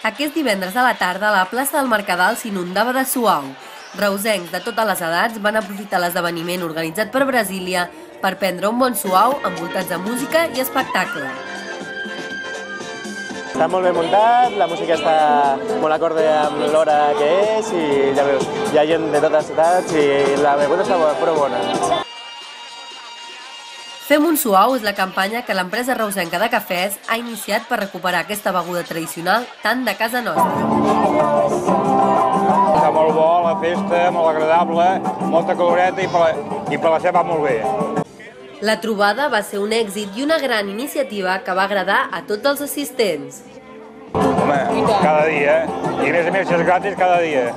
Aquest divendres a la tarda, la plaça del Mercadal s'inundava de suau. Reusencs de totes les edats van aprofitar l'esdeveniment organitzat per Brasília per prendre un bon suau envoltats de música i espectacle. Està molt ben muntat, la música està molt acorde amb l'hora que és i ja veus, hi ha gent de totes les edats i la beguda està prou bona. Fem un suau és la campanya que l'empresa reusenca de cafès ha iniciat per recuperar aquesta beguda tradicional tant de casa nostra. Està molt bo, la festa, molt agradable, molta coloreta i per la seva va molt bé. La trobada va ser un èxit i una gran iniciativa que va agradar a tots els assistents. Home, cada dia, i a més és gratis cada dia.